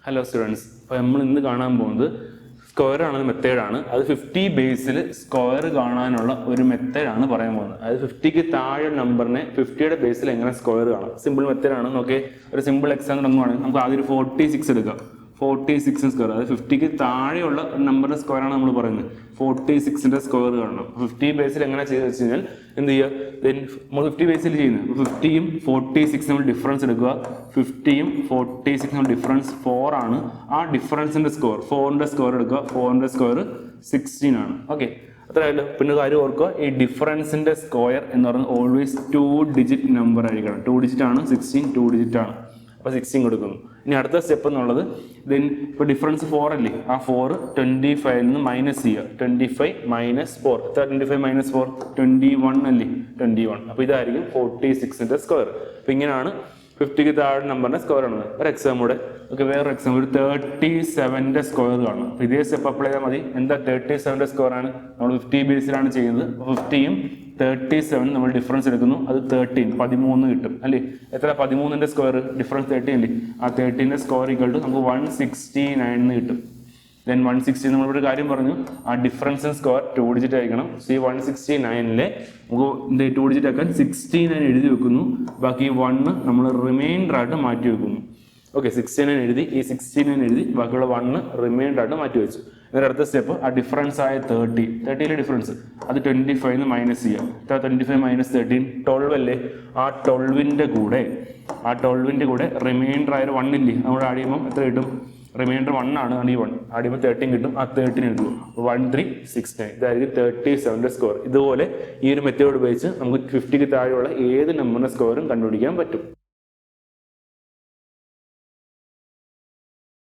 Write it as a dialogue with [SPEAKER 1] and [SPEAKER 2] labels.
[SPEAKER 1] Hello students, അപ്പോൾ നമ്മൾ ഇന്ന് കാണാൻ പോകുന്നത് സ്ക്വയർ ആണ് മെത്തേഡാണ്. അത് 50 ബേസിൽ സ്ക്വയർ കാണാനുള്ള ഒരു മെത്തേഡാണ് പറയാൻ പോകുന്നത്. അതായത് 50ക്ക് താഴെ നമ്പറിനെ 50യുടെ ബേസിൽ എങ്ങനെ സ്ക്വയർ കാണാം. സിമ്പിൾ മെത്തേഡാണ്. നോക്കി ഒരു സിമ്പിൾ എക്സാമ്പിൾ ഒന്നുമാണ്. നമുക്ക് ആദ്യം ഒരു 46 എടുക്കാം. 46 സ്ക്വയർ, അതായത് 50ക്ക് താഴെയുള്ള നമ്പറിന്റെ സ്ക്വയർ ആണ് നമ്മൾ പറയുന്നത്. 46ന്റെ സ്ക്വയർ കാണണം. 50 ബേസിൽ എങ്ങനെ ചെയ്ത് വെച്ച് കഴിഞ്ഞാൽ എന്ത് ചെയ്യുക, നമ്മൾ 50 ബേസിൽ ചെയ്യുന്നത് 50യും 46 നമ്മൾ ഡിഫറൻസ് എടുക്കുക. 50യും 46 നമ്മൾ ഡിഫറൻസ് 4 ആണ്. ആ ഡിഫറൻസിന്റെ സ്ക്വയർ 4ന്റെ സ്ക്വയർ എടുക്കുക. 4ന്റെ സ്ക്വയർ 16 ആണ്. ഓക്കെ, അത്രയല്ലോ. പിന്നെ കാര്യം ഓർക്കുക, ഈ ഡിഫറൻസിന്റെ സ്ക്വയർ എന്ന് പറയുന്നത് ഓൾവേസ് 2 ഡിജിറ്റ് നമ്പർ ആയിരിക്കണം. 2 ഡിജിറ്റ് ആണ് 16, 2 ഡിജിറ്റ് ആണ്. അപ്പോൾ 16 കൊടുക്കുന്നു. ഇനി അടുത്ത സ്റ്റെപ്പ് എന്നുള്ളത് ഇപ്പോൾ ഡിഫറൻസ് 4 അല്ലേ, ആ 4 25 നിന്ന് മൈനസ് ചെയ്യുക. 25 മൈനസ് 4, 25 മൈനസ് 4 21 അല്ലേ, 21. അപ്പോൾ ഇതായിരിക്കും 46ന്റെ സ്ക്വയർ. അപ്പോൾ ഇങ്ങനെയാണ് 50ക്ക് താഴെ നമ്പറിന്റെ സ്ക്വയർ ആണ്. ഒരു എക്സാം കൂടെ, ഓക്കെ, വേറെ എക്സാം, ഒരു 37ന്റെ സ്ക്വയർ കാണും. അപ്പോൾ ഇതേ സ്റ്റെപ്പ് അപ്ലൈ ചെയ്താൽ മതി. എന്താ 37ന്റെ സ്ക്വയർ ആണ്, നമ്മൾ 50 ബേസിലാണ് ചെയ്യുന്നത്. 50യും 37 നമ്മൾ ഡിഫറൻസ് എടുക്കുന്നു. അത് 13 കിട്ടും അല്ലേ. എത്ര 13ന്റെ സ്ക്വയർ, ഡിഫറൻസ് 13 അല്ലേ. ആ 13ന്റെ സ്ക്വയർ ഈക്വൽ ടു നമുക്ക് 169 കിട്ടും. ദെൻ 160 നമ്മളൊരു കാര്യം പറഞ്ഞു, ആ ഡിഫറൻസ് സ്ക്വയർ 2 ഡിജിറ്റ് ആയിരിക്കണം. സി 169ലെ നമുക്ക് 2 ഡിജിറ്റ് ആക്കാൻ 69 എഴുതി വെക്കുന്നു. ബാക്കി 1 നമ്മൾ റിമൈൻഡർ ആയിട്ട് മാറ്റി വെക്കുന്നു. ഓക്കെ, 69 എഴുതി, ഈ 69 എഴുതി, ബാക്കിയുള്ള 1 റിമൈൻഡർ ആയിട്ട് മാറ്റി വെച്ചു. എന്നിട്ട് അടുത്ത സ്റ്റെപ്പ്, ആ ഡിഫറൻസ് ആയ 30യിലെ ഡിഫറൻസ് അത് 25 നിന്ന് മൈനസ് ചെയ്യാം. 25 മൈനസ് 13 12 അല്ലേ. ആ 12ന്റെ കൂടെ റിമൈൻഡർ ആയ 1 ഇല്ലേ, നമ്മൾ ആഡ് ചെയ്യുമ്പോൾ എത്ര കിട്ടും, റിമൈൻഡർ 1 ആണ്. ഈ 1 ആഡ് ചെയ്യുമ്പോൾ 13 കിട്ടും. ആ 13 എഴുതുക. 1369, ഇതായിരിക്കും 37ന്റെ സ്കോർ. ഇതുപോലെ ഈ ഒരു മെത്തേഡ് ഉപയോഗിച്ച് നമുക്ക് 50ക്ക് താഴെയുള്ള ഏത് നമ്പറിന്റെ സ്കോറും കണ്ടുപിടിക്കാൻ പറ്റും.